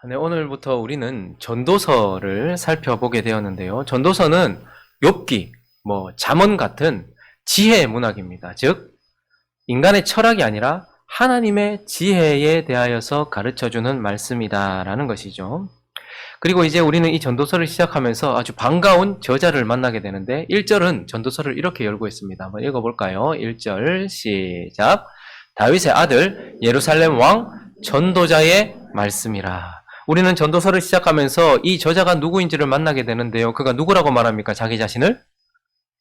네, 오늘부터 우리는 전도서를 살펴보게 되었는데요. 전도서는 욥기, 잠언 같은 지혜 문학입니다. 즉, 인간의 철학이 아니라 하나님의 지혜에 대하여서 가르쳐주는 말씀이다라는 것이죠. 그리고 이제 우리는 이 전도서를 시작하면서 아주 반가운 저자를 만나게 되는데 1절은 전도서를 이렇게 열고 있습니다. 한번 읽어볼까요? 1절 시작. 다윗의 아들 예루살렘 왕 전도자의 말씀이라. 우리는 전도서를 시작하면서 이 저자가 누구인지를 만나게 되는데요. 그가 누구라고 말합니까? 자기 자신을?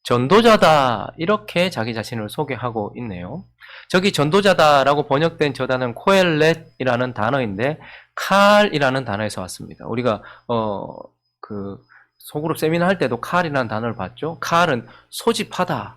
전도자다. 이렇게 자기 자신을 소개하고 있네요. 저기 전도자다라고 번역된 저자는 코엘렛이라는 단어인데 칼이라는 단어에서 왔습니다. 우리가 소그룹 세미나 할 때도 칼이라는 단어를 봤죠. 칼은 소집하다,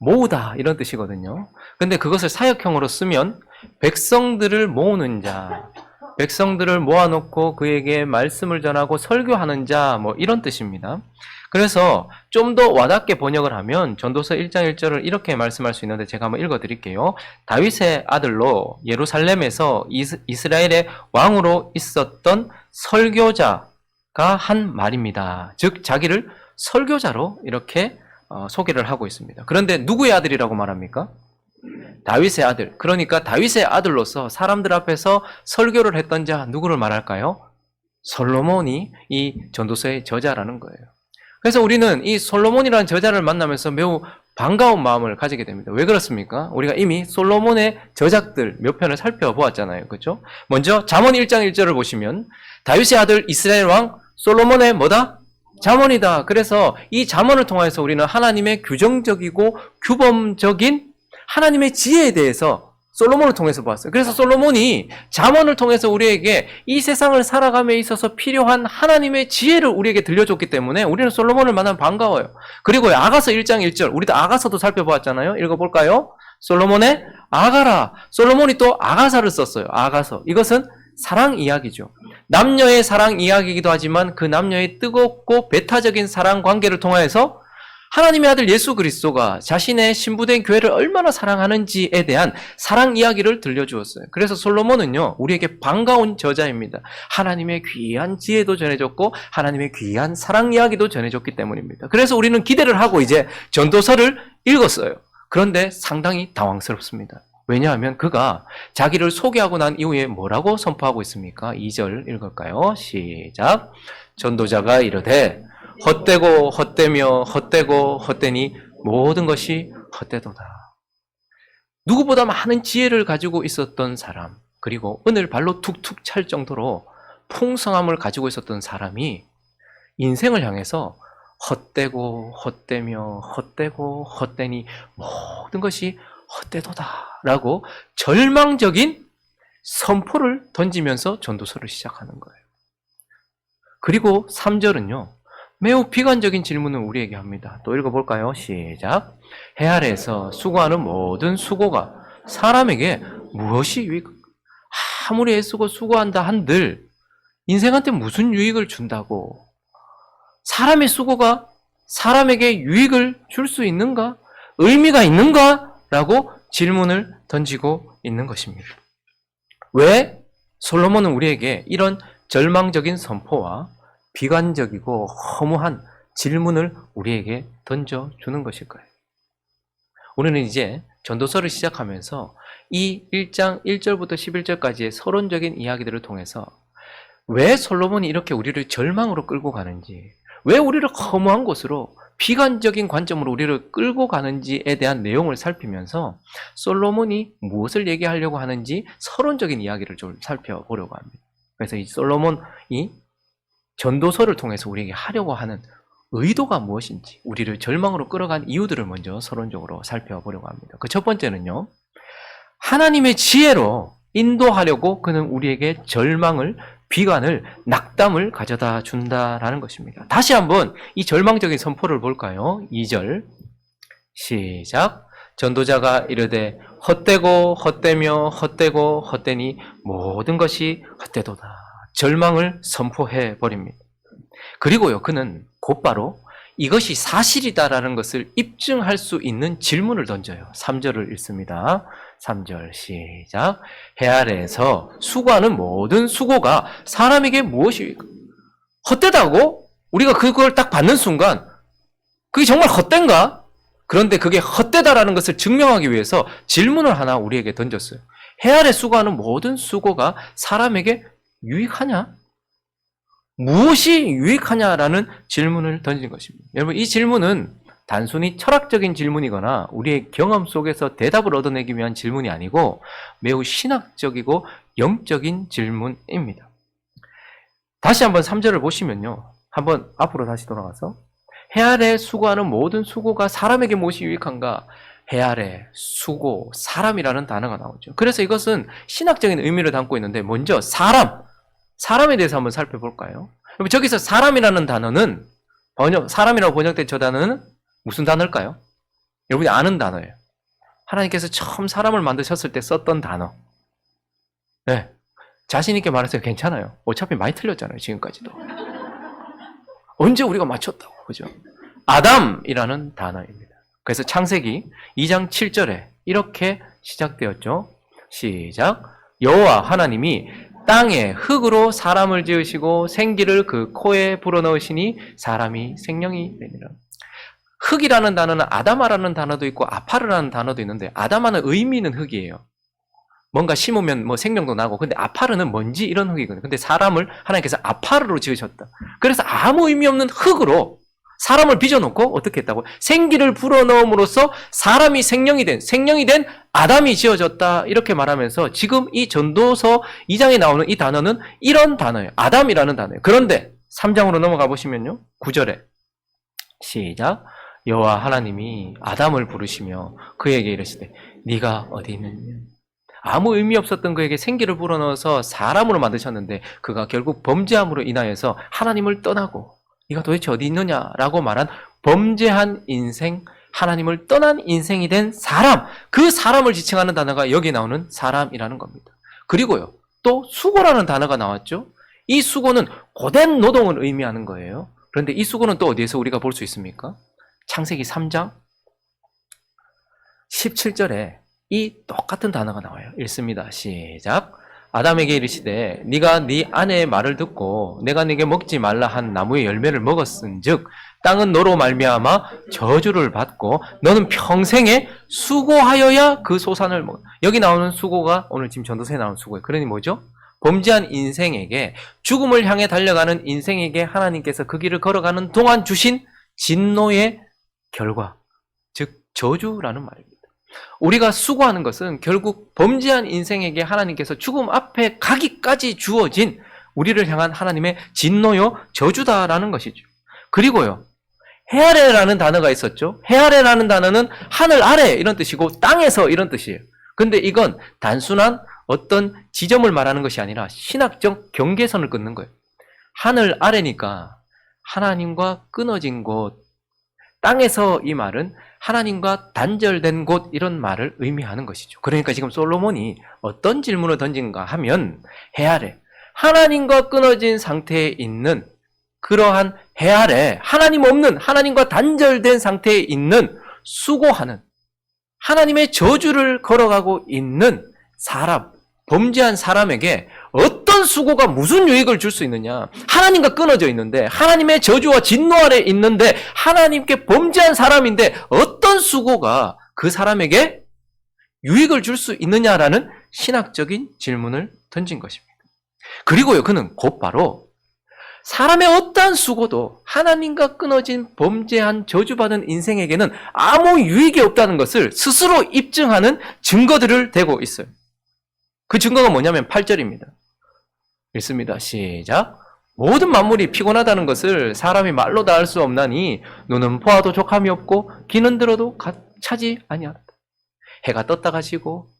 모으다 이런 뜻이거든요. 근데 그것을 사역형으로 쓰면 백성들을 모으는 자, 백성들을 모아놓고 그에게 말씀을 전하고 설교하는 자, 이런 뜻입니다. 그래서 좀 더 와닿게 번역을 하면 전도서 1장 1절을 이렇게 말씀할 수 있는데 제가 한번 읽어드릴게요. 다윗의 아들로 예루살렘에서 이스라엘의 왕으로 있었던 설교자가 한 말입니다. 즉 자기를 설교자로 이렇게 소개를 하고 있습니다. 그런데 누구의 아들이라고 말합니까? 다윗의 아들. 그러니까 다윗의 아들로서 사람들 앞에서 설교를 했던 자 누구를 말할까요? 솔로몬이 이 전도서의 저자라는 거예요. 그래서 우리는 이 솔로몬이라는 저자를 만나면서 매우 반가운 마음을 가지게 됩니다. 왜 그렇습니까? 우리가 이미 솔로몬의 저작들 몇 편을 살펴보았잖아요. 그렇죠? 먼저 잠언 1장 1절을 보시면 다윗의 아들 이스라엘 왕 솔로몬의 뭐다? 잠언이다. 그래서 이 잠언을 통해서 우리는 하나님의 규정적이고 규범적인 하나님의 지혜에 대해서 솔로몬을 통해서 보았어요. 그래서 솔로몬이 잠언을 통해서 우리에게 이 세상을 살아감에 있어서 필요한 하나님의 지혜를 우리에게 들려줬기 때문에 우리는 솔로몬을 만나면 반가워요. 그리고 아가서 1장 1절, 우리도 아가서도 살펴보았잖아요. 읽어볼까요? 솔로몬의 아가라. 솔로몬이 또 아가사를 썼어요. 아가서. 이것은 사랑 이야기죠. 남녀의 사랑 이야기이기도 하지만 그 남녀의 뜨겁고 배타적인 사랑 관계를 통해서 하나님의 아들 예수 그리스도가 자신의 신부된 교회를 얼마나 사랑하는지에 대한 사랑 이야기를 들려주었어요. 그래서 솔로몬은요, 우리에게 반가운 저자입니다. 하나님의 귀한 지혜도 전해줬고 하나님의 귀한 사랑 이야기도 전해줬기 때문입니다. 그래서 우리는 기대를 하고 이제 전도서를 읽었어요. 그런데 상당히 당황스럽습니다. 왜냐하면 그가 자기를 소개하고 난 이후에 뭐라고 선포하고 있습니까? 2절 읽을까요? 시작. 전도자가 이르되 헛되고 헛되며 헛되고 헛되니 모든 것이 헛되도다. 누구보다 많은 지혜를 가지고 있었던 사람, 그리고 은을 발로 툭툭 찰 정도로 풍성함을 가지고 있었던 사람이 인생을 향해서 헛되고 헛되며 헛되고 헛되니 모든 것이 헛되도다 라고 절망적인 선포를 던지면서 전도서를 시작하는 거예요. 그리고 3절은요. 매우 비관적인 질문을 우리에게 합니다. 또 읽어볼까요? 시작. 해 아래에서 수고하는 모든 수고가 사람에게 무엇이 유익? 아무리 애쓰고 수고한다 한들 인생한테 무슨 유익을 준다고? 사람의 수고가 사람에게 유익을 줄 수 있는가? 의미가 있는가? 라고 질문을 던지고 있는 것입니다. 왜 솔로몬은 우리에게 이런 절망적인 선포와 비관적이고 허무한 질문을 우리에게 던져주는 것일까요? 우리는 이제 전도서를 시작하면서 이 1장 1절부터 11절까지의 서론적인 이야기들을 통해서 왜 솔로몬이 이렇게 우리를 절망으로 끌고 가는지, 왜 우리를 허무한 곳으로 비관적인 관점으로 우리를 끌고 가는지에 대한 내용을 살피면서 솔로몬이 무엇을 얘기하려고 하는지 서론적인 이야기를 좀 살펴보려고 합니다. 그래서 이 솔로몬이 전도서를 통해서 우리에게 하려고 하는 의도가 무엇인지, 우리를 절망으로 끌어간 이유들을 먼저 서론적으로 살펴보려고 합니다. 그 첫 번째는요, 하나님의 지혜로 인도하려고 그는 우리에게 절망을, 비관을, 낙담을 가져다 준다라는 것입니다. 다시 한번 이 절망적인 선포를 볼까요? 2절 시작. 전도자가 이르되 헛되고 헛되며 헛되고 헛되니 모든 것이 헛되도다. 절망을 선포해 버립니다. 그리고요, 그는 곧바로 이것이 사실이다라는 것을 입증할 수 있는 질문을 던져요. 3절을 읽습니다. 3절 시작. 해 아래에서 수고하는 모든 수고가 사람에게 무엇이 헛되다고? 우리가 그걸 딱 받는 순간 그게 정말 헛된가? 그런데 그게 헛되다라는 것을 증명하기 위해서 질문을 하나 우리에게 던졌어요. 해 아래 수고하는 모든 수고가 사람에게 유익하냐? 무엇이 유익하냐라는 질문을 던진 것입니다. 여러분, 이 질문은 단순히 철학적인 질문이거나 우리의 경험 속에서 대답을 얻어내기 위한 질문이 아니고 매우 신학적이고 영적인 질문입니다. 다시 한번 3절을 보시면요. 한번 앞으로 다시 돌아가서 해 아래 수고하는 모든 수고가 사람에게 무엇이 유익한가? 해 아래, 수고, 사람이라는 단어가 나오죠. 그래서 이것은 신학적인 의미를 담고 있는데 먼저 사람에 대해서 한번 살펴볼까요? 저기서 사람이라는 단어는 사람이라고 번역된 저 단어는 무슨 단어일까요? 여러분이 아는 단어예요. 하나님께서 처음 사람을 만드셨을 때 썼던 단어. 네. 자신 있게 말해서 괜찮아요. 어차피 많이 틀렸잖아요, 지금까지도. 언제 우리가 맞췄다고, 그죠? 아담이라는 단어입니다. 그래서 창세기 2장 7절에 이렇게 시작되었죠. 시작. 여호와 하나님이 땅에 흙으로 사람을 지으시고 생기를 그 코에 불어넣으시니 사람이 생명이 되니라. 흙이라는 단어는 아담아라는 단어도 있고 아파르라는 단어도 있는데 아담아는 의미는 흙이에요. 뭔가 심으면 뭐 생명도 나고, 근데 아파르는 먼지 이런 흙이거든요. 근데 사람을 하나님께서 아파르로 지으셨다. 그래서 아무 의미 없는 흙으로 사람을 빚어놓고 어떻게 했다고? 생기를 불어넣음으로써 사람이 생명이 된 아담이 지어졌다. 이렇게 말하면서 지금 이 전도서 2장에 나오는 이 단어는 이런 단어예요. 아담이라는 단어예요. 그런데 3장으로 넘어가 보시면요. 9절에 시작. 여호와 하나님이 아담을 부르시며 그에게 이르시되 네가 어디 있느냐. 아무 의미 없었던 그에게 생기를 불어넣어서 사람으로 만드셨는데 그가 결국 범죄함으로 인하여서 하나님을 떠나고 네가 도대체 어디 있느냐라고 말한 범죄한 인생, 하나님을 떠난 인생이 된 사람, 그 사람을 지칭하는 단어가 여기 나오는 사람이라는 겁니다. 그리고요, 또 수고라는 단어가 나왔죠. 이 수고는 고된 노동을 의미하는 거예요. 그런데 이 수고는 또 어디에서 우리가 볼 수 있습니까? 창세기 3장 17절에 이 똑같은 단어가 나와요. 읽습니다. 시작. 아담에게 이르시되 네가 네 아내의 말을 듣고 내가 네게 먹지 말라 한 나무의 열매를 먹었은즉 땅은 너로 말미암아 저주를 받고 너는 평생에 수고하여야 그 소산을 먹어. 여기 나오는 수고가 오늘 지금 전도서에 나오는 수고예요. 그러니 뭐죠? 범죄한 인생에게, 죽음을 향해 달려가는 인생에게 하나님께서 그 길을 걸어가는 동안 주신 진노의 결과, 즉 저주라는 말입니다. 우리가 수고하는 것은 결국 범죄한 인생에게 하나님께서 죽음 앞에 가기까지 주어진 우리를 향한 하나님의 진노요 저주다라는 것이죠. 그리고요, 해 아래라는 단어가 있었죠. 해 아래라는 단어는 하늘 아래 이런 뜻이고 땅에서 이런 뜻이에요. 근데 이건 단순한 어떤 지점을 말하는 것이 아니라 신학적 경계선을 끊는 거예요. 하늘 아래니까 하나님과 끊어진 곳, 땅에서 이 말은 하나님과 단절된 곳, 이런 말을 의미하는 것이죠. 그러니까 지금 솔로몬이 어떤 질문을 던진가 하면 해 아래, 하나님과 끊어진 상태에 있는 그러한 해 아래, 하나님 없는, 하나님과 단절된 상태에 있는 수고하는, 하나님의 저주를 걸어가고 있는 사람, 범죄한 사람에게 어떤 수고가 무슨 유익을 줄 수 있느냐. 하나님과 끊어져 있는데, 하나님의 저주와 진노 아래 있는데, 하나님께 범죄한 사람인데 어떤 수고가 그 사람에게 유익을 줄 수 있느냐라는 신학적인 질문을 던진 것입니다. 그리고요, 그는 곧바로 사람의 어떠한 수고도 하나님과 끊어진 범죄한 저주받은 인생에게는 아무 유익이 없다는 것을 스스로 입증하는 증거들을 대고 있어요. 그 증거가 뭐냐면 8절입니다. 읽습니다. 시작. 모든 만물이 피곤하다는 것을 사람이 말로 다 알 수 없나니 눈은 보아도 족함이 없고 귀는 들어도 차지 아니하다. 해가 떴다가 지고,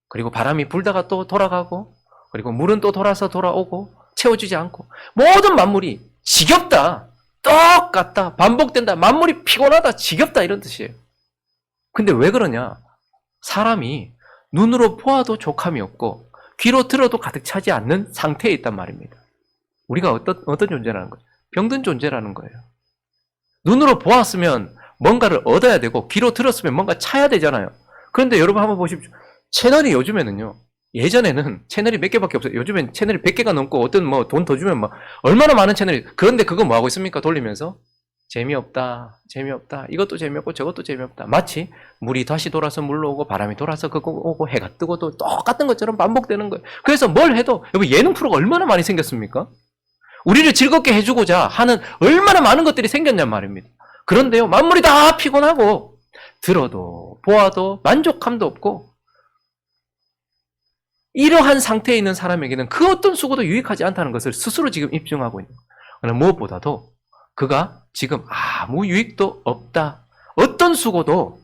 그리고 바람이 불다가 또 돌아가고, 그리고 물은 또 돌아서 돌아오고 채워주지 않고, 모든 만물이 지겹다, 똑같다, 반복된다, 만물이 피곤하다, 지겹다, 이런 뜻이에요. 근데 왜 그러냐? 사람이 눈으로 보아도 족함이 없고 귀로 들어도 가득 차지 않는 상태에 있단 말입니다. 우리가 어떤 존재라는 거죠? 병든 존재라는 거예요. 눈으로 보았으면 뭔가를 얻어야 되고 귀로 들었으면 뭔가 차야 되잖아요. 그런데 여러분 한번 보십시오. 채널이 요즘에는요, 예전에는 채널이 몇 개밖에 없어요. 요즘엔 채널이 100개가 넘고 어떤 뭐 돈 더 주면 막 얼마나 많은 채널이, 그런데 그거 뭐 하고 있습니까? 돌리면서? 재미없다, 재미없다, 이것도 재미없고 저것도 재미없다. 마치 물이 다시 돌아서 물로 오고 바람이 돌아서 그거 오고 해가 뜨고도 똑같은 것처럼 반복되는 거예요. 그래서 뭘 해도, 여러분 예능 프로가 얼마나 많이 생겼습니까? 우리를 즐겁게 해주고자 하는 얼마나 많은 것들이 생겼냔 말입니다. 그런데요, 만물이 다 피곤하고 들어도 보아도 만족함도 없고, 이러한 상태에 있는 사람에게는 그 어떤 수고도 유익하지 않다는 것을 스스로 지금 입증하고 있는 거예요. 그러나 무엇보다도 그가 지금 아무 유익도 없다, 어떤 수고도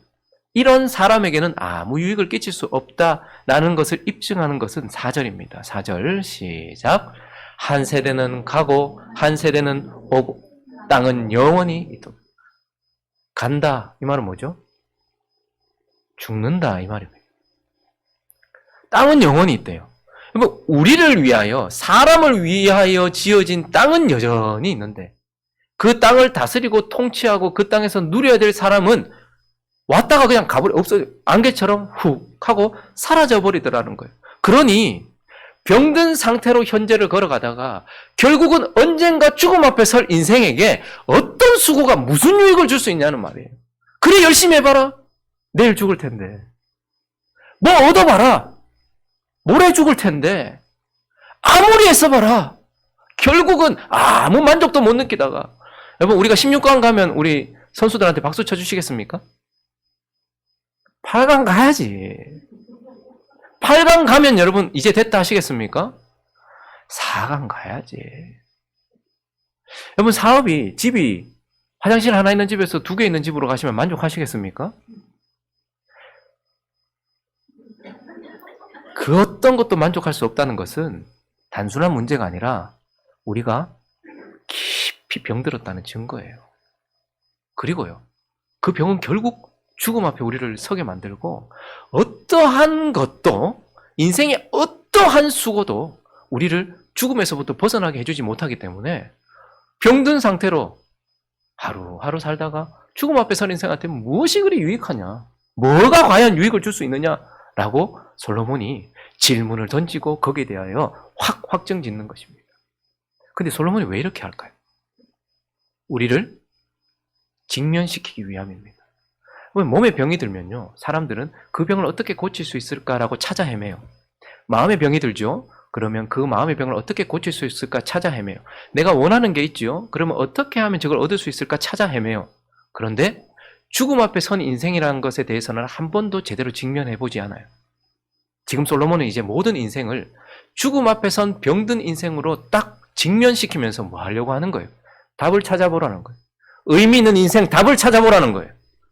이런 사람에게는 아무 유익을 끼칠 수 없다라는 것을 입증하는 것은 4절입니다. 4절 시작. 한 세대는 가고 한 세대는 오고 땅은 영원히 있도록. 간다 이 말은 뭐죠? 죽는다 이 말입니다. 땅은 영원히 있대요. 우리를 위하여, 사람을 위하여 지어진 땅은 여전히 있는데 그 땅을 다스리고 통치하고 그 땅에서 누려야 될 사람은 왔다가 그냥 가버려, 없어져, 안개처럼 훅 하고 사라져 버리더라는 거예요. 그러니 병든 상태로 현재를 걸어가다가 결국은 언젠가 죽음 앞에 설 인생에게 어떤 수고가 무슨 유익을 줄 수 있냐는 말이에요. 그래 열심히 해봐라, 내일 죽을 텐데. 뭐 얻어봐라, 모레 죽을 텐데. 아무리 애써봐라, 결국은 아무 만족도 못 느끼다가. 여러분, 우리가 16강 가면 우리 선수들한테 박수 쳐주시겠습니까? 8강 가야지. 8강 가면 여러분 이제 됐다 하시겠습니까? 4강 가야지. 여러분, 사업이, 집이 화장실 하나 있는 집에서 2개 있는 집으로 가시면 만족하시겠습니까? 그 어떤 것도 만족할 수 없다는 것은 단순한 문제가 아니라 우리가 깊이 병들었다는 증거예요. 그리고요, 그 병은 결국 죽음 앞에 우리를 서게 만들고 어떠한 것도, 인생의 어떠한 수고도 우리를 죽음에서부터 벗어나게 해주지 못하기 때문에 병든 상태로 하루하루 살다가 죽음 앞에 선 인생한테 무엇이 그리 유익하냐, 뭐가 과연 유익을 줄 수 있느냐라고 솔로몬이 질문을 던지고 거기에 대하여 확정 짓는 것입니다. 근데 솔로몬이 왜 이렇게 할까요? 우리를 직면시키기 위함입니다. 몸에 병이 들면요, 사람들은 그 병을 어떻게 고칠 수 있을까라고 찾아 헤매요. 마음에 병이 들죠? 그러면 그 마음의 병을 어떻게 고칠 수 있을까 찾아 헤매요. 내가 원하는 게 있죠? 그러면 어떻게 하면 저걸 얻을 수 있을까 찾아 헤매요. 그런데 죽음 앞에 선 인생이라는 것에 대해서는 한 번도 제대로 직면해 보지 않아요. 지금 솔로몬은 이제 모든 인생을 죽음 앞에 선 병든 인생으로 딱 직면시키면서 뭐 하려고 하는 거예요? 답을 찾아보라는 거예요. 의미 있는 인생 답을 찾아보라는 거예요.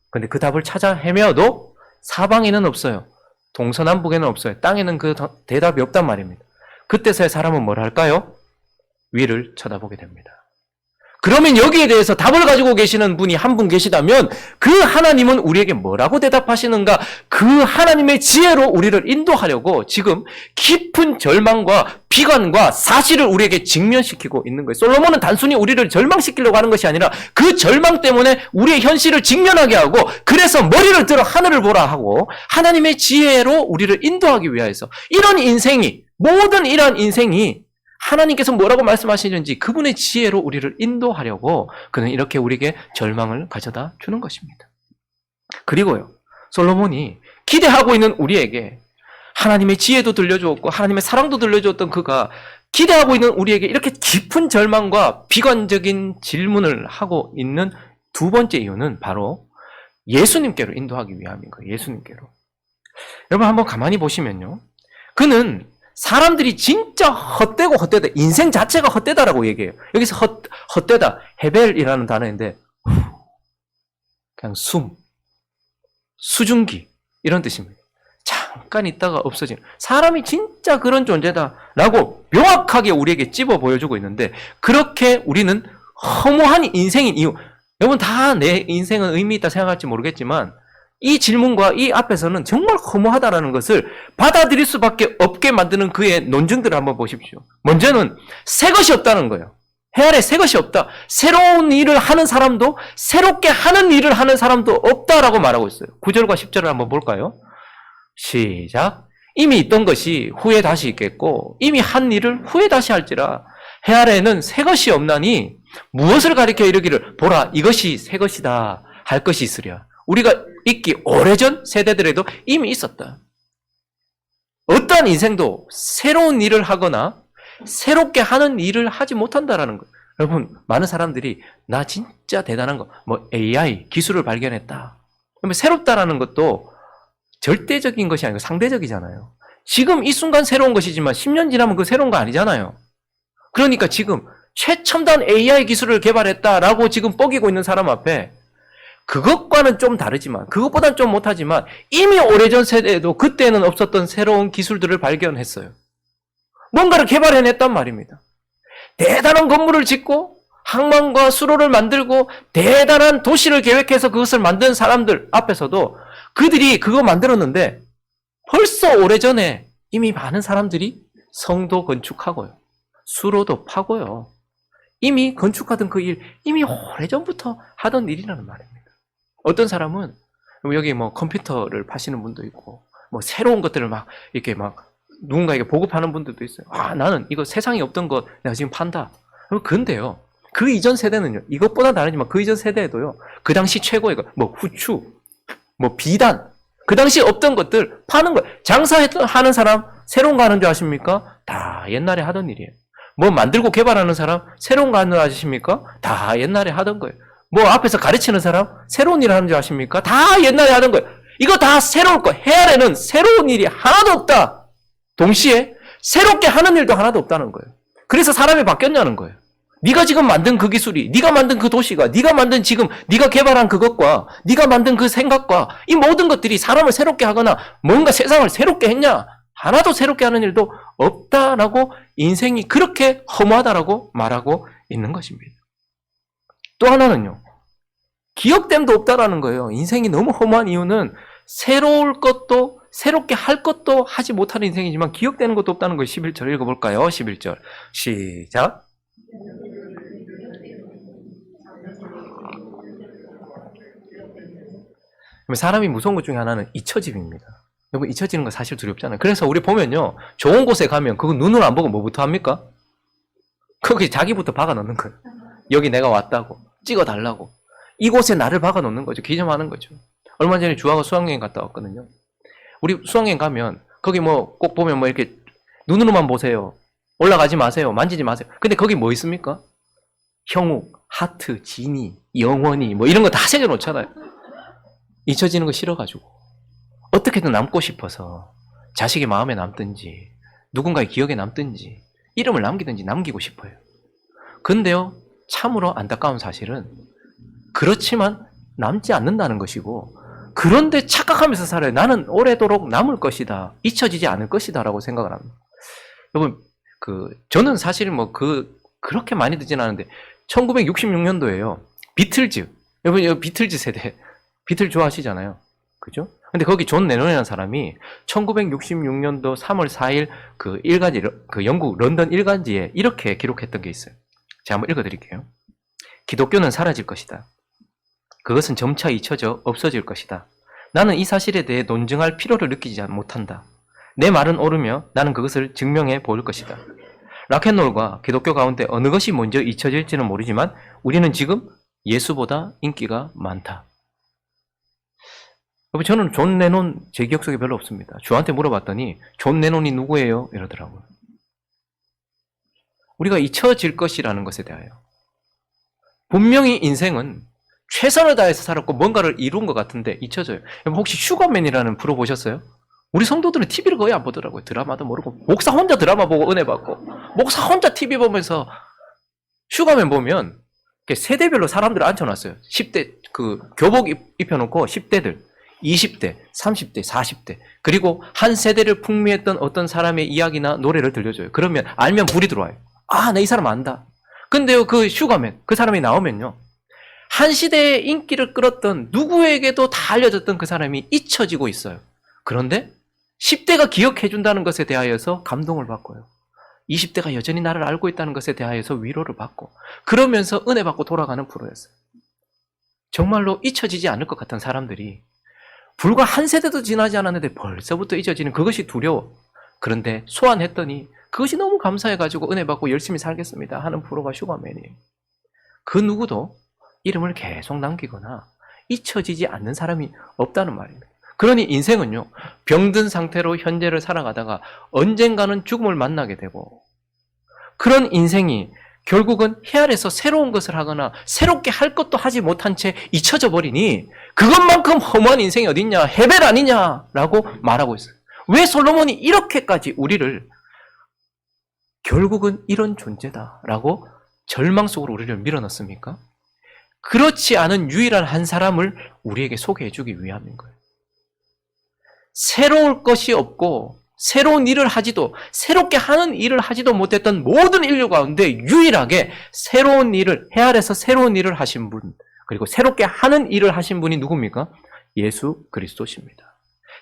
근데 그 답을 찾아 헤매어도 사방에는 없어요. 동서남북에는 없어요. 땅에는 그 대답이 없단 말입니다. 그때서야 사람은 뭘 할까요? 위를 쳐다보게 됩니다. 그러면 여기에 대해서 답을 가지고 계시는 분이 한 분 계시다면 그 하나님은 우리에게 뭐라고 대답하시는가? 그 하나님의 지혜로 우리를 인도하려고 지금 깊은 절망과 비관과 사실을 우리에게 직면시키고 있는 거예요. 솔로몬은 단순히 우리를 절망시키려고 하는 것이 아니라 그 절망 때문에 우리의 현실을 직면하게 하고, 그래서 머리를 들어 하늘을 보라 하고 하나님의 지혜로 우리를 인도하기 위해서, 이런 인생이, 모든 이러한 인생이 하나님께서 뭐라고 말씀하시는지 그분의 지혜로 우리를 인도하려고 그는 이렇게 우리에게 절망을 가져다 주는 것입니다. 그리고요, 솔로몬이 기대하고 있는 우리에게 하나님의 지혜도 들려주었고 하나님의 사랑도 들려주었던 그가 기대하고 있는 우리에게 이렇게 깊은 절망과 비관적인 질문을 하고 있는 두 번째 이유는 바로 예수님께로 인도하기 위함인 거예요. 예수님께로. 여러분 한번 가만히 보시면요, 그는 사람들이 진짜 헛되고 헛되다, 인생 자체가 헛되다라고 얘기해요. 여기서 헛되다, 헤벨이라는 단어인데 그냥 수증기 이런 뜻입니다. 잠깐 있다가 없어지는, 사람이 진짜 그런 존재다라고 명확하게 우리에게 찝어 보여주고 있는데, 그렇게 우리는 허무한 인생인 이유, 여러분 다 내 인생은 의미 있다 생각할지 모르겠지만 이 질문과 이 앞에서는 정말 허무하다라는 것을 받아들일 수밖에 없게 만드는 그의 논증들을 한번 보십시오. 먼저는 새 것이 없다는 거예요. 해 아래 새 것이 없다. 새로운 일을 하는 사람도, 새롭게 하는 일을 하는 사람도 없다라고 말하고 있어요. 9절과 10절을 한번 볼까요? 시작. 이미 있던 것이 후에 다시 있겠고 이미 한 일을 후에 다시 할지라. 해 아래에는 새 것이 없나니 무엇을 가리켜 이르기를 보라 이것이 새 것이다 할 것이 있으랴. 우리가 있기 오래전 세대들에도 이미 있었다. 어떠한 인생도 새로운 일을 하거나 새롭게 하는 일을 하지 못한다라는 거예요. 여러분, 많은 사람들이 나 진짜 대단한 거, 뭐 AI 기술을 발견했다. 그러면 새롭다라는 것도 절대적인 것이 아니고 상대적이잖아요. 지금 이 순간 새로운 것이지만 10년 지나면 그 새로운 거 아니잖아요. 그러니까 지금 최첨단 AI 기술을 개발했다라고 지금 뻐기고 있는 사람 앞에 그것과는 좀 다르지만 그것보다는 좀 못하지만 이미 오래전 세대에도 그때는 없었던 새로운 기술들을 발견했어요. 뭔가를 개발해냈단 말입니다. 대단한 건물을 짓고 항만과 수로를 만들고 대단한 도시를 계획해서 그것을 만든 사람들 앞에서도 그들이 그거 만들었는데 벌써 오래전에 이미 많은 사람들이 성도 건축하고요. 수로도 파고요. 이미 건축하던 그 일, 이미 오래전부터 하던 일이라는 말입니다. 어떤 사람은 여기 뭐 컴퓨터를 파시는 분도 있고 뭐 새로운 것들을 막 이렇게 막 누군가에게 보급하는 분들도 있어요. 아, 나는 이거 세상에 없던 거 내가 지금 판다. 그런데요. 그 이전 세대는요. 이것보다 다르지만 그 이전 세대에도요. 그 당시 최고의 거, 뭐 후추, 뭐 비단, 그 당시 없던 것들 파는 거예요. 장사하는 사람 새로운 거 하는 줄 아십니까? 다 옛날에 하던 일이에요. 뭐 만들고 개발하는 사람 새로운 거 하는 줄 아십니까? 다 옛날에 하던 거예요. 뭐 앞에서 가르치는 사람 새로운 일 하는 줄 아십니까? 다 옛날에 하던 거예요. 이거 다 새로울 거. 해 아래는 새로운 일이 하나도 없다. 동시에 새롭게 하는 일도 하나도 없다는 거예요. 그래서 사람이 바뀌었냐는 거예요. 네가 지금 만든 그 기술이, 네가 만든 그 도시가, 네가 만든 지금 네가 개발한 그것과 네가 만든 그 생각과 이 모든 것들이 사람을 새롭게 하거나 뭔가 세상을 새롭게 했냐? 하나도 새롭게 하는 일도 없다라고 인생이 그렇게 허무하다라고 말하고 있는 것입니다. 또 하나는요. 기억됨도 없다라는 거예요. 인생이 너무 허무한 이유는 새로울 것도 새롭게 할 것도 하지 못하는 인생이지만 기억되는 것도 없다는 거예요. 11절 읽어볼까요? 11절 시작. 사람이 무서운 것 중에 하나는 잊혀짐입니다. 여러분 잊혀지는 거 사실 두렵잖아요. 그래서 우리 보면요. 좋은 곳에 가면 그거 눈으로 안 보고 뭐부터 합니까? 거기 자기부터 박아 놓는 거예요. 여기 내가 왔다고 찍어달라고. 이곳에 나를 박아 놓는 거죠. 기념하는 거죠. 얼마 전에 주하고 수학여행 갔다 왔거든요. 우리 수학여행 가면 거기 뭐 꼭 보면 뭐 이렇게 눈으로만 보세요. 올라가지 마세요. 만지지 마세요. 근데 거기 뭐 있습니까? 형욱, 하트, 지니, 영원히 뭐 이런 거 다 새겨 놓잖아요. 잊혀지는 거 싫어가지고 어떻게든 남고 싶어서 자식의 마음에 남든지 누군가의 기억에 남든지 이름을 남기든지 남기고 싶어요. 근데요 참으로 안타까운 사실은 그렇지만 남지 않는다는 것이고 그런데 착각하면서 살아요. 나는 오래도록 남을 것이다. 잊혀지지 않을 것이다 라고 생각을 합니다. 여러분 저는 사실 그렇게 많이 듣진 않은데 1966년도에요. 비틀즈. 여러분 여기 비틀즈 세대. 비틀 좋아하시잖아요. 그죠? 근데 거기 존 레논이라는 사람이 1966년도 3월 4일 그 영국 런던 일간지에 이렇게 기록했던 게 있어요. 제가 한번 읽어드릴게요. 기독교는 사라질 것이다. 그것은 점차 잊혀져 없어질 것이다. 나는 이 사실에 대해 논증할 필요를 느끼지 못한다. 내 말은 옳으며 나는 그것을 증명해 볼 것이다. 락앤롤과 기독교 가운데 어느 것이 먼저 잊혀질지는 모르지만 우리는 지금 예수보다 인기가 많다. 여러분 저는 존 레논 제 기억 속에 별로 없습니다. 주한테 물어봤더니 존 레논이 누구예요? 이러더라고요. 우리가 잊혀질 것이라는 것에 대하여 분명히 인생은 최선을 다해서 살았고 뭔가를 이룬 것 같은데 잊혀져요. 여러분 혹시 슈가맨이라는 프로 보셨어요? 우리 성도들은 TV를 거의 안 보더라고요. 드라마도 모르고 목사 혼자 드라마 보고 은혜 받고 목사 혼자 TV 보면서 슈가맨 보면 세대별로 사람들을 앉혀놨어요. 10대 교복 입혀놓고 10대들 20대, 30대, 40대 그리고 한 세대를 풍미했던 어떤 사람의 이야기나 노래를 들려줘요. 그러면 알면 불이 들어와요. 아, 나 이 사람 안다. 근데요 그 슈가맨 그 사람이 나오면요 한 시대의 인기를 끌었던 누구에게도 다 알려졌던 그 사람이 잊혀지고 있어요. 그런데 10대가 기억해준다는 것에 대하여서 감동을 받고요. 20대가 여전히 나를 알고 있다는 것에 대하여서 위로를 받고 그러면서 은혜 받고 돌아가는 프로였어요. 정말로 잊혀지지 않을 것 같은 사람들이 불과 한 세대도 지나지 않았는데 벌써부터 잊어지는 그것이 두려워. 그런데 소환했더니 그것이 너무 감사해가지고 은혜 받고 열심히 살겠습니다 하는 프로가 슈가맨이에요. 그 누구도 이름을 계속 남기거나 잊혀지지 않는 사람이 없다는 말입니다. 그러니 인생은요, 병든 상태로 현재를 살아가다가 언젠가는 죽음을 만나게 되고, 그런 인생이 결국은 헤아려서 새로운 것을 하거나 새롭게 할 것도 하지 못한 채 잊혀져 버리니 그것만큼 허무한 인생이 어딨냐, 헤벨 아니냐라고 말하고 있어요. 왜 솔로몬이 이렇게까지 우리를 결국은 이런 존재다라고 절망 속으로 우리를 밀어넣습니까? 그렇지 않은 유일한 한 사람을 우리에게 소개해주기 위함인 거예요. 새로울 것이 없고 새로운 일을 하지도, 새롭게 하는 일을 하지도 못했던 모든 인류 가운데 유일하게 새로운 일을, 헤아려서 새로운 일을 하신 분, 그리고 새롭게 하는 일을 하신 분이 누굽니까? 예수 그리스도십니다.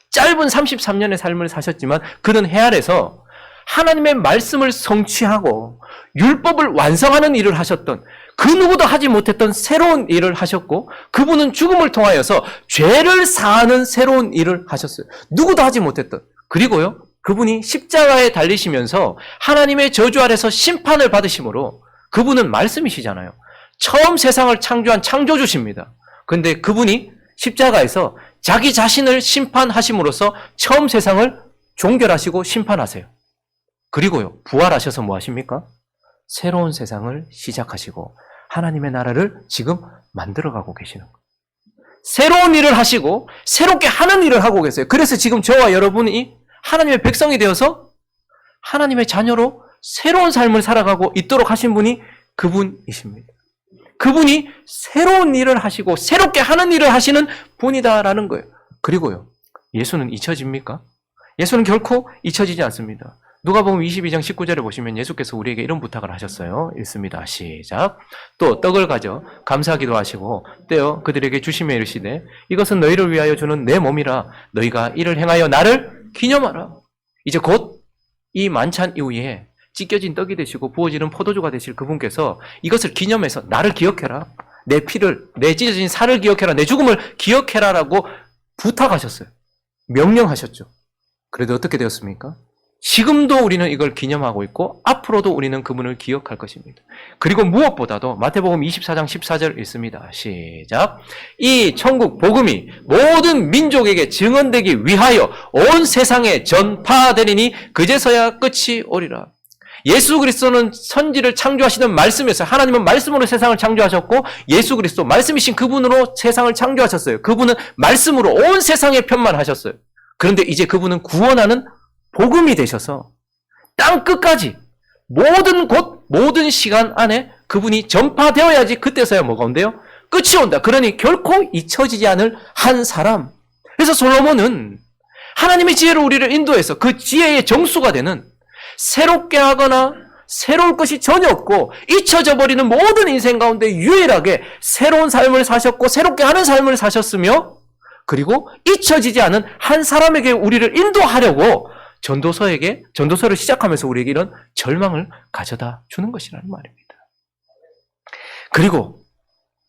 짧은 33년의 삶을 사셨지만 그는 헤아려서 하나님의 말씀을 성취하고 율법을 완성하는 일을 하셨던, 그 누구도 하지 못했던 새로운 일을 하셨고, 그분은 죽음을 통하여서 죄를 사하는 새로운 일을 하셨어요. 누구도 하지 못했던. 그리고요, 그분이 십자가에 달리시면서 하나님의 저주 아래서 심판을 받으심으로, 그분은 말씀이시잖아요. 처음 세상을 창조한 창조주십니다. 그런데 그분이 십자가에서 자기 자신을 심판하심으로써 처음 세상을 종결하시고 심판하세요. 그리고요, 부활하셔서 뭐 하십니까? 새로운 세상을 시작하시고 하나님의 나라를 지금 만들어가고 계시는 거예요. 새로운 일을 하시고 새롭게 하는 일을 하고 계세요. 그래서 지금 저와 여러분이 하나님의 백성이 되어서 하나님의 자녀로 새로운 삶을 살아가고 있도록 하신 분이 그분이십니다. 그분이 새로운 일을 하시고 새롭게 하는 일을 하시는 분이다라는 거예요. 그리고요, 예수는 잊혀집니까? 예수는 결코 잊혀지지 않습니다. 누가복음 22장 19절에 보시면 예수께서 우리에게 이런 부탁을 하셨어요. 읽습니다. 시작. 또 떡을 가져 감사기도 하시고 떼어 그들에게 주시며 이르시되 이것은 너희를 위하여 주는 내 몸이라 너희가 이를 행하여 나를 기념하라. 이제 곧 이 만찬 이후에 찢겨진 떡이 되시고 부어지는 포도주가 되실 그분께서 이것을 기념해서 나를 기억해라. 내 피를, 내 찢어진 살을 기억해라. 내 죽음을 기억해라라고 부탁하셨어요. 명령하셨죠. 그래도 어떻게 되었습니까? 지금도 우리는 이걸 기념하고 있고 앞으로도 우리는 그분을 기억할 것입니다. 그리고 무엇보다도 마태복음 24장 14절 읽습니다. 시작. 이 천국 복음이 모든 민족에게 증언되기 위하여 온 세상에 전파되리니 그제서야 끝이 오리라. 예수 그리스도는 선지를 창조하시는 말씀이었어요. 하나님은 말씀으로 세상을 창조하셨고 예수 그리스도 말씀이신 그분으로 세상을 창조하셨어요. 그분은 말씀으로 온 세상에 편만하셨어요. 그런데 이제 그분은 구원하는 복음이 되셔서 땅 끝까지 모든 곳, 모든 시간 안에 그분이 전파되어야지 그때서야 뭐가 온대요? 끝이 온다. 그러니 결코 잊혀지지 않을 한 사람. 그래서 솔로몬은 하나님의 지혜로 우리를 인도해서 그 지혜의 정수가 되는, 새롭게 하거나 새로울 것이 전혀 없고 잊혀져 버리는 모든 인생 가운데 유일하게 새로운 삶을 사셨고 새롭게 하는 삶을 사셨으며, 그리고 잊혀지지 않은 한 사람에게 우리를 인도하려고 전도서를 시작하면서 우리에게 이런 절망을 가져다 주는 것이라는 말입니다. 그리고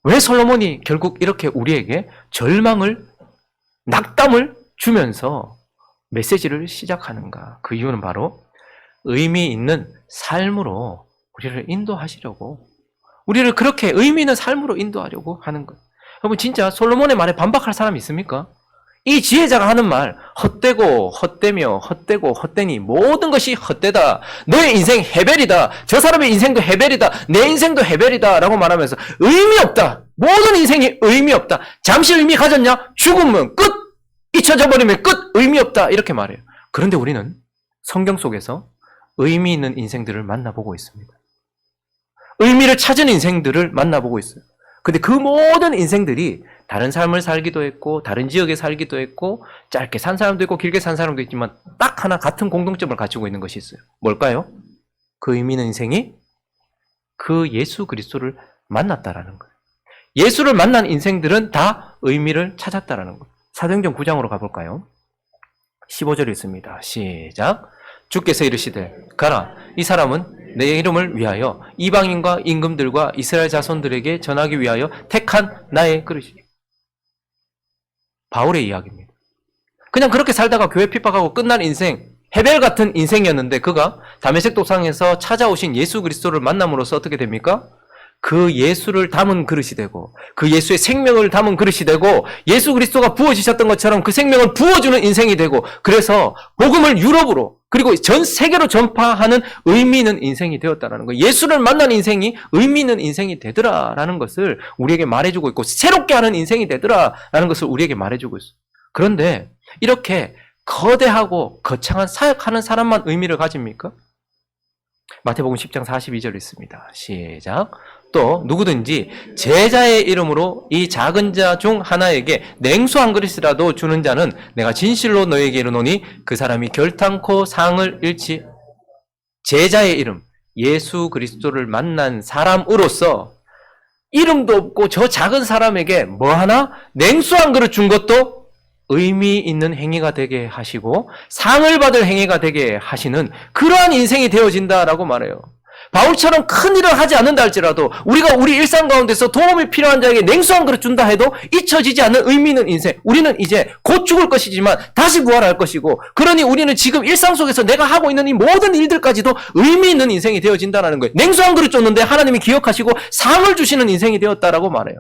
왜 솔로몬이 결국 이렇게 우리에게 절망을, 낙담을 주면서 메시지를 시작하는가? 그 이유는 바로 의미 있는 삶으로 우리를 인도하시려고, 우리를 그렇게 의미 있는 삶으로 인도하려고 하는 것. 여러분, 진짜 솔로몬의 말에 반박할 사람이 있습니까? 이 지혜자가 하는 말, 헛되고 헛되며 헛되고 헛되니 모든 것이 헛되다. 너의 인생 헤벨이다. 저 사람의 인생도 헤벨이다. 내 인생도 헤벨이다. 라고 말하면서 의미 없다. 모든 인생이 의미 없다. 잠시 의미 가졌냐? 죽으면 끝. 잊혀져 버리면 끝. 의미 없다. 이렇게 말해요. 그런데 우리는 성경 속에서 의미 있는 인생들을 만나보고 있습니다. 의미를 찾은 인생들을 만나보고 있어요. 근데 그 모든 인생들이 다른 삶을 살기도 했고 다른 지역에 살기도 했고 짧게 산 사람도 있고 길게 산 사람도 있지만 딱 하나 같은 공통점을 가지고 있는 것이 있어요. 뭘까요? 그 의미 있는 인생이 그 예수 그리스도를 만났다라는 거예요. 예수를 만난 인생들은 다 의미를 찾았다라는 거예요. 사도행전 9장으로 가볼까요? 15절 있습니다. 시작. 주께서 이르시되 가라. 이 사람은 내 이름을 위하여 이방인과 임금들과 이스라엘 자손들에게 전하기 위하여 택한 나의 그릇이니. 바울의 이야기입니다. 그냥 그렇게 살다가 교회 핍박하고 끝난 인생, 헤벨 같은 인생이었는데 그가 다메섹 도상에서 찾아오신 예수 그리스도를 만남으로써 어떻게 됩니까? 그 예수를 담은 그릇이 되고 그 예수의 생명을 담은 그릇이 되고 예수 그리스도가 부어지셨던 것처럼 그 생명을 부어주는 인생이 되고 그래서 복음을 유럽으로 그리고 전 세계로 전파하는 의미 있는 인생이 되었다라는 거예요. 예수를 만난 인생이 의미 있는 인생이 되더라라는 것을 우리에게 말해주고 있고 새롭게 하는 인생이 되더라라는 것을 우리에게 말해주고 있어요. 그런데 이렇게 거대하고 거창한 사역하는 사람만 의미를 가집니까? 마태복음 10장 42절 있습니다. 시작. 또 누구든지 제자의 이름으로 이 작은 자 중 하나에게 냉수 한 그릇이라도 주는 자는 내가 진실로 너에게 이르노니 그 사람이 결탄코 상을 잃지. 제자의 이름, 예수 그리스도를 만난 사람으로서 이름도 없고 저 작은 사람에게 뭐 하나? 냉수 한 그릇 준 것도 의미 있는 행위가 되게 하시고 상을 받을 행위가 되게 하시는 그러한 인생이 되어진다라고 말해요. 바울처럼 큰 일을 하지 않는다 할지라도 우리가 우리 일상 가운데서 도움이 필요한 자에게 냉수 한 그릇 준다 해도 잊혀지지 않는 의미 있는 인생. 우리는 이제 곧 죽을 것이지만 다시 부활할 것이고 그러니 우리는 지금 일상 속에서 내가 하고 있는 이 모든 일들까지도 의미 있는 인생이 되어진다는 거예요. 냉수 한 그릇 줬는데 하나님이 기억하시고 상을 주시는 인생이 되었다라고 말해요.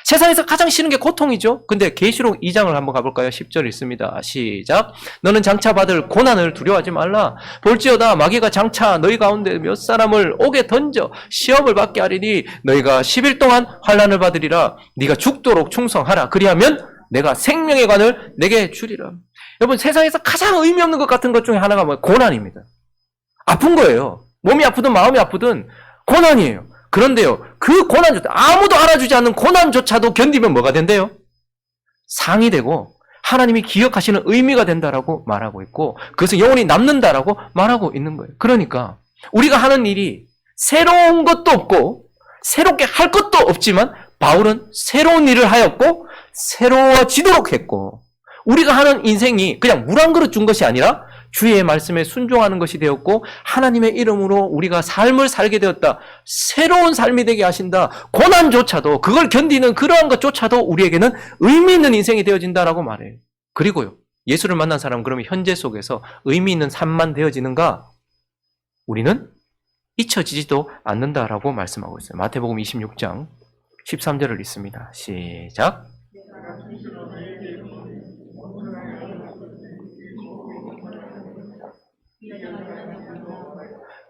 세상에서 가장 싫은 게 고통이죠. 근데 계시록 2장을 한번 가볼까요? 10절 있습니다. 시작. 너는 장차 받을 고난을 두려워하지 말라. 볼지어다 마귀가 장차 너희 가운데 몇 사람을 옥에 던져 시험을 받게 하리니 너희가 10일 동안 환난을 받으리라. 네가 죽도록 충성하라. 그리하면 내가 생명의 관을 내게 주리라. 여러분 세상에서 가장 의미 없는 것 같은 것 중에 하나가 뭐예요? 고난입니다. 아픈 거예요. 몸이 아프든 마음이 아프든 고난이에요. 그런데요, 그 고난조차, 아무도 알아주지 않는 고난조차도 견디면 뭐가 된대요? 상이 되고, 하나님이 기억하시는 의미가 된다라고 말하고 있고, 그것은 영원히 남는다라고 말하고 있는 거예요. 그러니까, 우리가 하는 일이 새로운 것도 없고, 새롭게 할 것도 없지만, 바울은 새로운 일을 하였고, 새로워지도록 했고, 우리가 하는 인생이 그냥 물 한 그릇 준 것이 아니라, 주의 말씀에 순종하는 것이 되었고 하나님의 이름으로 우리가 삶을 살게 되었다. 새로운 삶이 되게 하신다. 고난조차도 그걸 견디는 그러한 것조차도 우리에게는 의미 있는 인생이 되어진다라고 말해요. 그리고요. 예수를 만난 사람은 그러면 현재 속에서 의미 있는 삶만 되어지는가? 우리는 잊혀지지도 않는다라고 말씀하고 있어요. 마태복음 26장 13절을 읽습니다. 시작.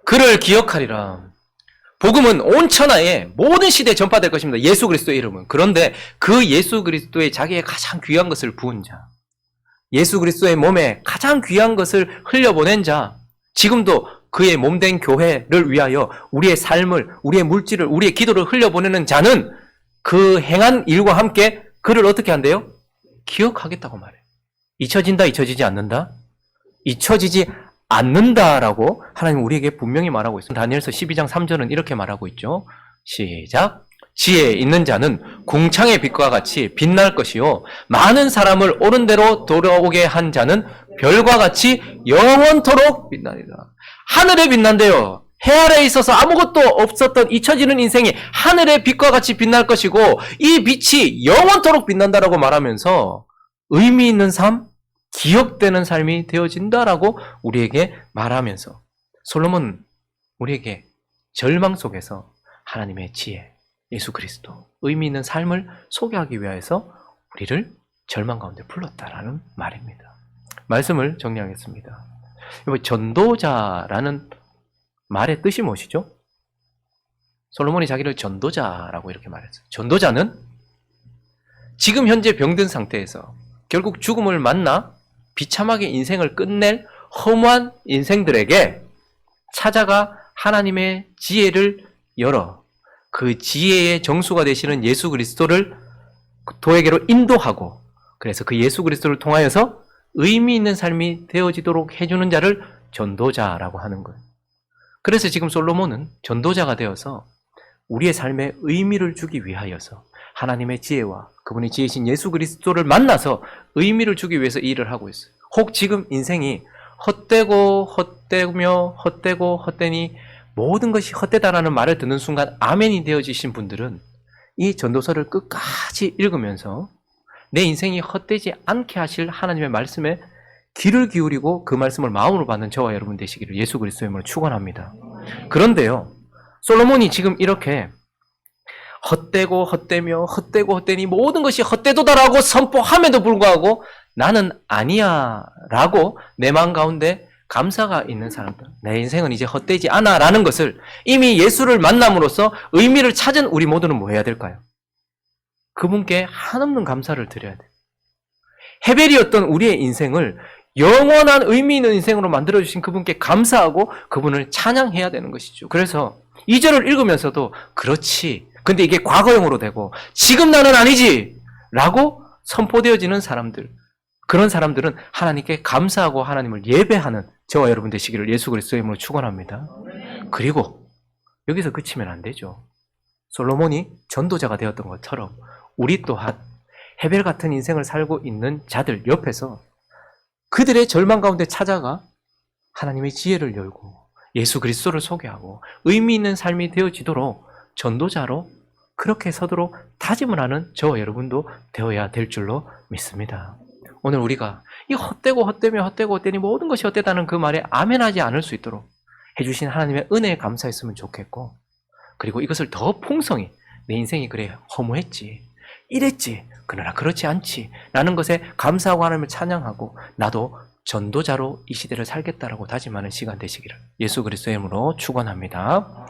그를 기억하리라. 복음은 온 천하에 모든 시대에 전파될 것입니다. 예수 그리스도의 이름은. 그런데 그 예수 그리스도의 자기의 가장 귀한 것을 부은 자, 예수 그리스도의 몸에 가장 귀한 것을 흘려보낸 자, 지금도 그의 몸된 교회를 위하여 우리의 삶을, 우리의 물질을, 우리의 기도를 흘려보내는 자는 그 행한 일과 함께 그를 어떻게 한대요? 기억하겠다고 말해요. 잊혀진다, 잊혀지지 않는다? 잊혀지지 않는다라고 하나님 우리에게 분명히 말하고 있습니다. 다니엘서 12장 3절은 이렇게 말하고 있죠. 시작. 지혜 있는 자는 궁창의 빛과 같이 빛날 것이요 많은 사람을 옳은 대로 돌아오게 한 자는 별과 같이 영원토록 빛나리라. 하늘에 빛난대요. 해 아래에 있어서 아무것도 없었던 잊혀지는 인생이 하늘의 빛과 같이 빛날 것이고 이 빛이 영원토록 빛난다라고 말하면서 의미 있는 삶, 기억되는 삶이 되어진다라고 우리에게 말하면서 솔로몬은 우리에게 절망 속에서 하나님의 지혜, 예수 그리스도, 의미 있는 삶을 소개하기 위해서 우리를 절망 가운데 불렀다라는 말입니다. 말씀을 정리하겠습니다. 전도자라는 말의 뜻이 무엇이죠? 솔로몬이 자기를 전도자라고 이렇게 말했어요. 전도자는 지금 현재 병든 상태에서 결국 죽음을 만나 비참하게 인생을 끝낼 허무한 인생들에게 찾아가 하나님의 지혜를 열어 그 지혜의 정수가 되시는 예수 그리스도를 도에게로 인도하고 그래서 그 예수 그리스도를 통하여서 의미 있는 삶이 되어지도록 해주는 자를 전도자라고 하는 거예요. 그래서 지금 솔로몬은 전도자가 되어서 우리의 삶에 의미를 주기 위하여서 하나님의 지혜와 그분의 지혜신 예수 그리스도를 만나서 의미를 주기 위해서 일을 하고 있어요. 혹 지금 인생이 헛되고 헛되며 헛되고 헛되니 모든 것이 헛되다라는 말을 듣는 순간 아멘이 되어지신 분들은 이 전도서를 끝까지 읽으면서 내 인생이 헛되지 않게 하실 하나님의 말씀에 귀를 기울이고 그 말씀을 마음으로 받는 저와 여러분 되시기를 예수 그리스도의 이름으로 축원합니다. 그런데요, 솔로몬이 지금 이렇게 헛되고 헛되며 헛되고 헛되니 모든 것이 헛되도다라고 선포함에도 불구하고 나는 아니야 라고 내 마음 가운데 감사가 있는 사람들, 내 인생은 이제 헛되지 않아 라는 것을 이미 예수를 만남으로써 의미를 찾은 우리 모두는 뭐 해야 될까요? 그분께 한없는 감사를 드려야 돼요. 헤벨이었던 우리의 인생을 영원한 의미 있는 인생으로 만들어주신 그분께 감사하고 그분을 찬양해야 되는 것이죠. 그래서 2절을 읽으면서도 그렇지, 근데 이게 과거형으로 되고 지금 나는 아니지 라고 선포되어지는 사람들, 그런 사람들은 하나님께 감사하고 하나님을 예배하는 저와 여러분 되시기를 예수 그리스도의 이름으로 축원합니다. 그리고 여기서 그치면 안 되죠. 솔로몬이 전도자가 되었던 것처럼 우리 또한 헤벨 같은 인생을 살고 있는 자들 옆에서 그들의 절망 가운데 찾아가 하나님의 지혜를 열고 예수 그리스도를 소개하고 의미 있는 삶이 되어지도록 전도자로 그렇게 서도록 다짐을 하는 저와 여러분도 되어야 될 줄로 믿습니다. 오늘 우리가 이 헛되고 헛되며 헛되고 헛되니 모든 것이 헛되다는 그 말에 아멘하지 않을 수 있도록 해주신 하나님의 은혜에 감사했으면 좋겠고, 그리고 이것을 더 풍성히 내 인생이 그래 허무했지, 이랬지, 그러나 그렇지 않지 라는 것에 감사하고 하나님을 찬양하고 나도 전도자로 이 시대를 살겠다라고 다짐하는 시간 되시기를 예수 그리스도의 이름으로 축원합니다.